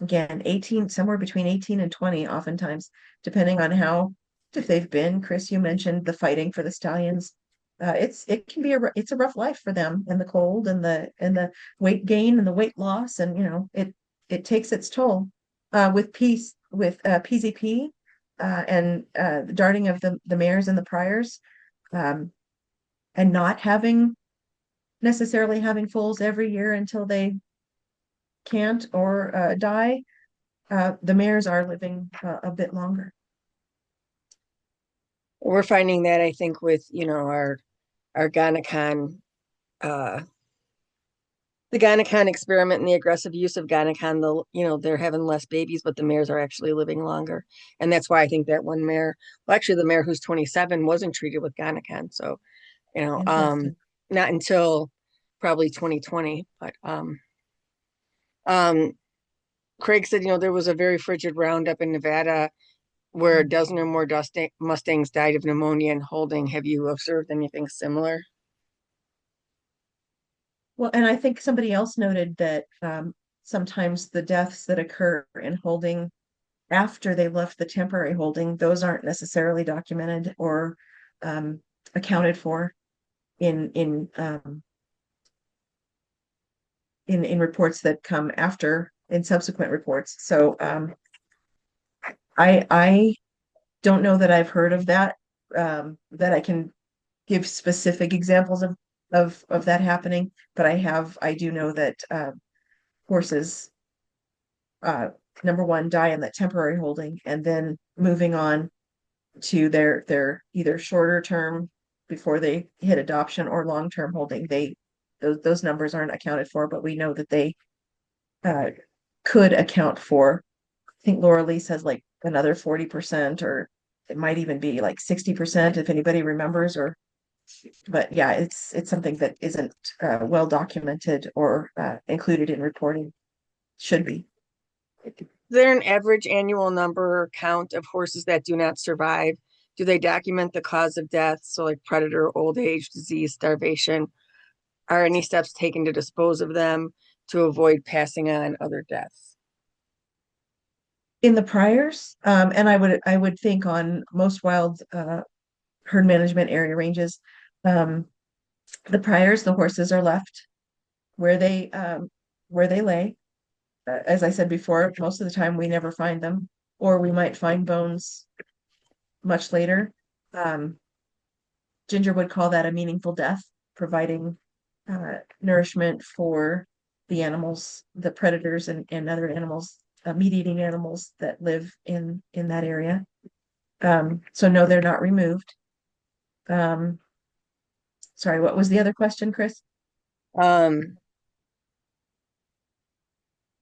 again, 18, somewhere between 18 and 20, oftentimes, depending on how if they've been. Chris, you mentioned the fighting for the stallions. It can be it's a rough life for them in the cold and the weight gain and the weight loss, and it takes its toll. With PZP and the darting of the mares and the priors, um, and not necessarily having foals every year until they can't or die, the mares are living a bit longer. We're finding that I think with, our Ganacon, uh, the Ganacon experiment and the aggressive use of Ganacon, they're having less babies, but the mares are actually living longer. And that's why I think that one mare, well, actually the mare who's 27 wasn't treated with Ganacon. So, you know, um, Interesting. not until probably 2020, but, um, Craig said, there was a very frigid roundup in Nevada where a Mm. dozen or more Mustangs died of pneumonia and holding. Have you observed anything similar? Well, and I think somebody else noted that sometimes the deaths that occur in holding after they left the temporary holding, those aren't necessarily documented or um, accounted for in in reports that come after in subsequent reports. So I don't know that I've heard of that, that I can give specific examples of that happening, but I do know that horses, uh, number one, die in that temporary holding, and then moving on to their either shorter term before they hit adoption or long term holding. Those numbers aren't accounted for, but we know that they uh, could account for. I think Laura Lee says like another 40%, or it might even be like 60% if anybody remembers. Or but yeah, it's something that isn't well documented or included in reporting. Should be. Is there an average annual number or count of horses that do not survive? Do they document the cause of death? So, like predator, old age, disease, starvation. Are any steps taken to dispose of them to avoid passing on other deaths? In the priors, and I would think on most wild herd management area ranges, um, the priors, the horses are left where they lay. As I said before, most of the time we never find them, or we might find bones much later. Um, Ginger would call that a meaningful death, providing nourishment for the animals, the predators and other animals, meat-eating animals that live in that area. So no, they're not removed. Um, Sorry, what was the other question, Chris? Um,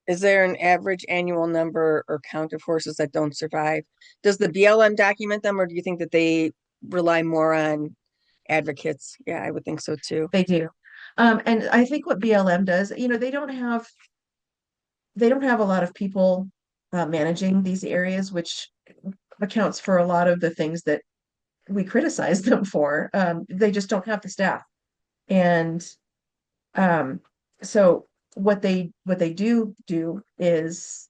is there an average annual number or count of horses that don't survive? Does the BLM document them, or do you think that they rely more on advocates? Yeah, I would think so too. They do. And I think what BLM does, they don't have a lot of people managing these areas, which accounts for a lot of the things that we criticize them for. They just don't have the staff. And um, so what they do is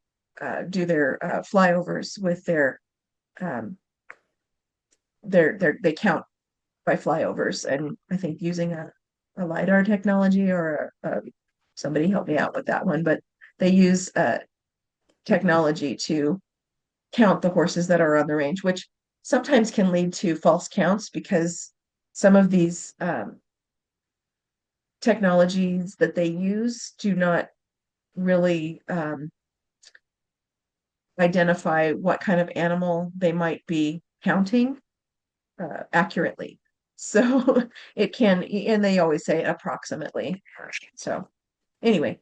do their flyovers with um, they count by flyovers, and I think using a LiDAR technology or somebody help me out with that one, but they use technology to count the horses that are on the range, which sometimes can lead to false counts because some of these technologies that they use do not really identify what kind of animal they might be counting accurately. So it can, and they always say approximately. So anyway,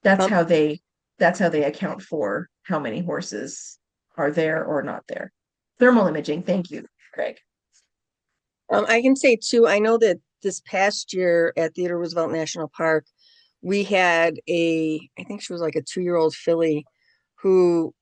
that's Um, how they that's how they account for how many horses are there or not there. Thermal imaging. Thank you, Craig. I can say too, I know that this past year at Theodore Roosevelt National Park, we had I think she was like a 2-year-old filly who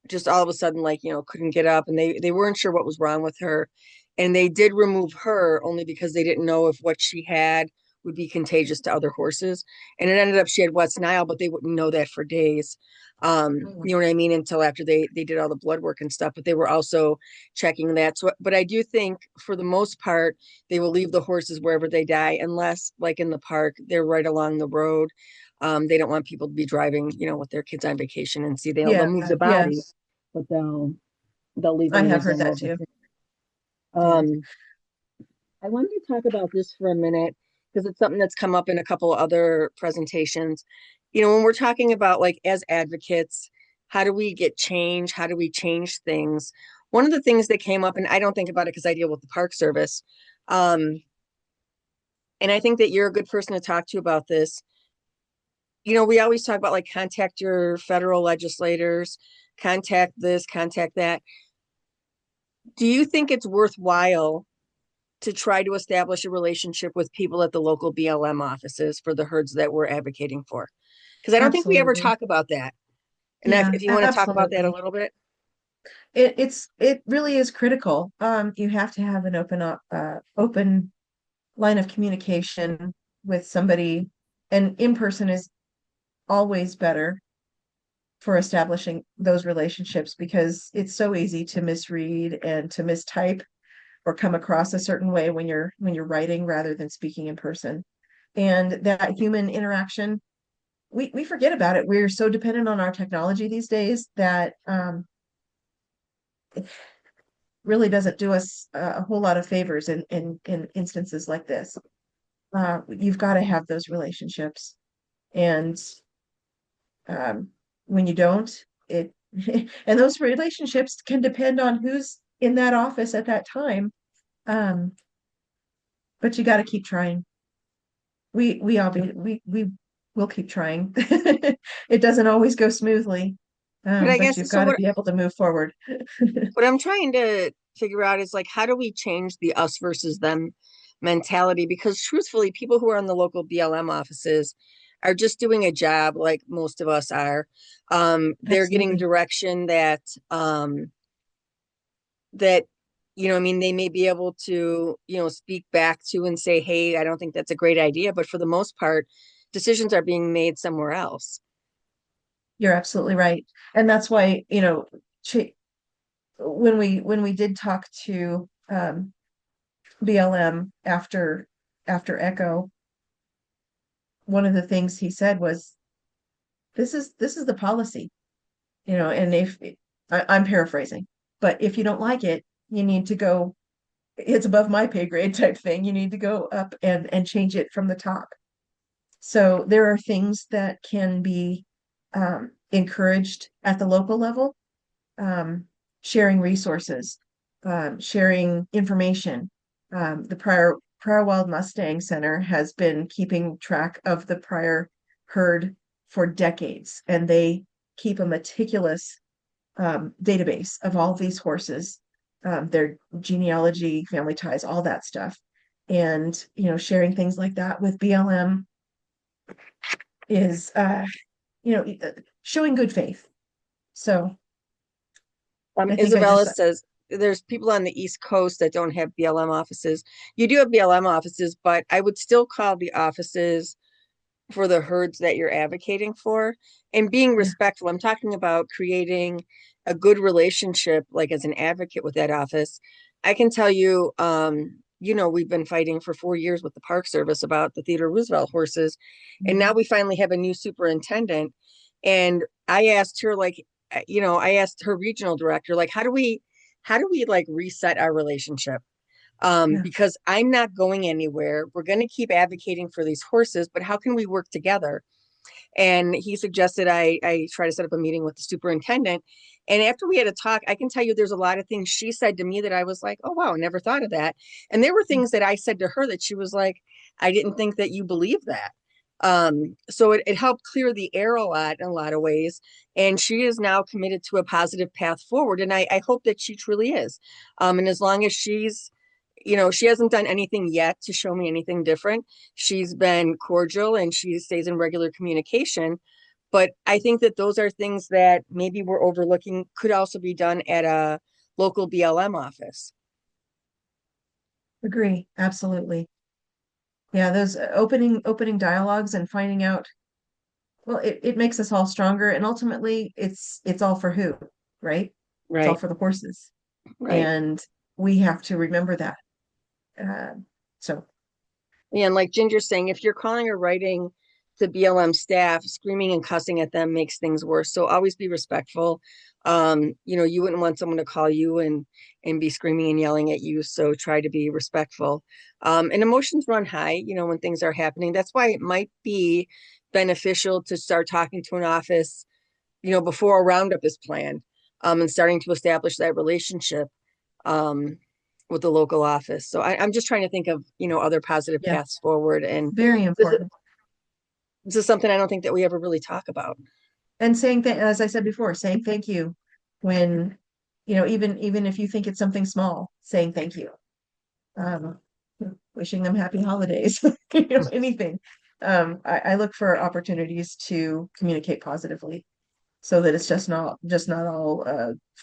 just all of a sudden, like, couldn't get up, and they weren't sure what was wrong with her. And they did remove her only because they didn't know if what she had would be contagious to other horses. And it ended up she had West Nile, but they wouldn't know that for days. You know what I mean, until after they did all the blood work and stuff. But they were also checking that. So, but I do think for the most part, they will leave the horses wherever they die, unless, like in the park, they're right along the road. They don't want people to be driving, with their kids on vacation and see they'll Yeah, move the body, yes, but they'll leave I them have use heard them that over too. there. Yeah. Um, I wanted to talk about this for a minute because it's something that's come up in a couple other presentations. when we're talking about like as advocates, how do we get change? How do we change things? One of the things that came up, and I don't think about it because I deal with the Park Service, um, and I think that you're a good person to talk to about this. We always talk about like contact your federal legislators, contact this, contact that. Do you think it's worthwhile to try to establish a relationship with people at the local BLM offices for the herds that we're advocating for? Because I don't think we ever Absolutely. talk about that. And Yeah, if you want to talk about that a absolutely. little bit. It really is critical. You have to have an open line of communication with somebody, and in person is always better for establishing those relationships because it's so easy to misread and to mistype or come across a certain way when you're writing rather than speaking in person. And that human interaction, we forget about it. We're so dependent on our technology these days that it really doesn't do us a whole lot of favors in instances like this. You've got to have those relationships, and um, when you don't, it and those relationships can depend on who's in that office at that time. Um, but you got to keep trying. We all be we will keep trying. It doesn't always go smoothly, But I but guess you've so got to what be able to move forward. what I'm trying to figure out is like how do we change the us versus them mentality? Because truthfully, people who are in the local BLM offices are just doing a job like most of us are. They're getting Absolutely. direction that I mean, they may be able to, speak back to and say, hey, I don't think that's a great idea. But for the most part, decisions are being made somewhere else. You're absolutely right. And that's why, when we did talk to BLM after Echo, one of the things he said was, this is the policy, and if I'm paraphrasing, but if you don't like it, you need to go, it's above my pay grade type thing. You need to go up and change it from the top. So there are things that can be encouraged at the local level, um, sharing resources, sharing information. The Prior Wild Mustang Center has been keeping track of the prior herd for decades, and they keep a meticulous database of all these horses, their genealogy, family ties, all that stuff. And sharing things like that with BLM is showing good faith. So I think I Isabella just says there's people on the East Coast that don't have BLM offices. You do have BLM offices, but I would still call the offices for the herds that you're advocating for and being yeah, respectful. I'm talking about creating a good relationship, like as an advocate with that office. I can tell you, we've been fighting for 4 years with the Park Service about the Theodore Roosevelt horses. And now mhm, we finally have a new superintendent. And I asked her, like, I asked her regional director, like, how do we like reset our relationship? yeah, Because I'm not going anywhere. We're going to keep advocating for these horses, but how can we work together? And he suggested I try to set up a meeting with the superintendent. And after we had a talk, I can tell you there's a lot of things she said to me that I was like, oh, wow, never thought of that. And there were things that I said to her that she was like, I didn't think that you believed that. So it helped clear the air a lot in a lot of ways. And she is now committed to a positive path forward. And I hope that she truly is. And as long as she hasn't done anything yet to show me anything different. She's been cordial and she stays in regular communication. But I think that those are things that maybe we're overlooking, could also be done at a local BLM office. agree, absolutely. Yeah, those opening dialogues and finding out, well, it makes us all stronger, and ultimately it's all for who, right? It's all Right, for the horses, right. and we have to remember that. Uh, so And like Ginger's saying, if you're calling or writing to BLM staff, screaming and cussing at them makes things worse. So always be respectful. You wouldn't want someone to call you and be screaming and yelling at you. So try to be respectful. And emotions run high, when things are happening. That's why it might be beneficial to start talking to an office, before a roundup is planned, and starting to establish that relationship um, with the local office. So I'm just trying to think of, other positive Yeah, paths forward. And very this is, important. this is something I don't think that we ever really talk about. And as I said before, saying thank you when, even if you think it's something small, saying thank you. Um, Wishing them happy holidays, anything. I look for opportunities to communicate positively so that it's just not all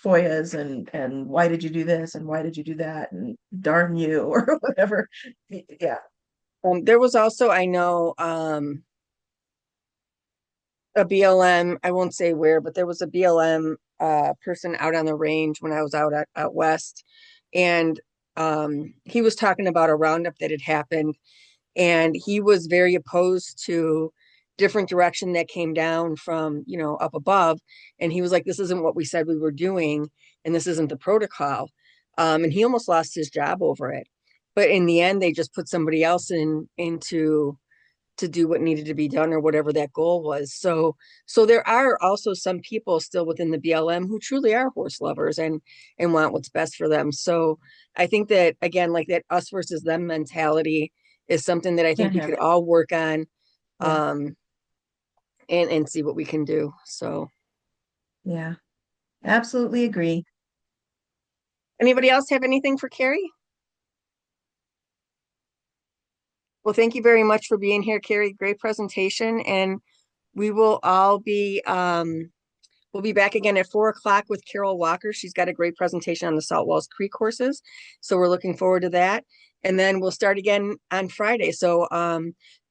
FOIAs and why did you do this and why did you do that and darn you or whatever. Yeah. There was also, I know, a BLM, I won't say where, but there was a BLM person out on the range when I was out west. And he was talking about a roundup that had happened. And he was very opposed to different direction that came down from, up above. And he was like, this isn't what we said we were doing. And this isn't the protocol. And he almost lost his job over it. But in the end, they just put somebody else into to do what needed to be done or whatever that goal was. So there are also some people still within the BLM who truly are horse lovers and want what's best for them. So I think that, again, like that us versus them mentality is something that I think Can't we have could it. all work on, Yeah. um and see what we can do. So Yeah. Absolutely agree. anybody else have anything for Kerry? Well, thank you very much for being here, Kerry. Great presentation. And we will all be we'll be back again at 4 o'clock with Carol Walker. She's got a great presentation on the Salt Walls Creek horses. So we're looking forward to that. And then we'll start again on Friday. So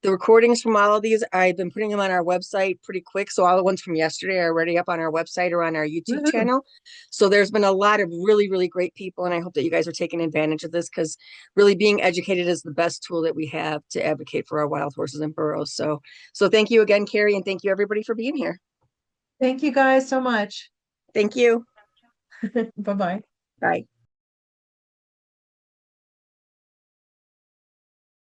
the recordings from all of these, I've been putting them on our website pretty quick. So all the ones from yesterday are already up on our website or on our YouTube Woohoo. channel. So there's been a lot of really, really great people. And I hope that you guys are taking advantage of this, because really being educated is the best tool that we have to advocate for our wild horses and burros. So thank you again, Kerry, and thank you everybody for being here. Thank you guys so much. Thank you. Bye-bye. Bye.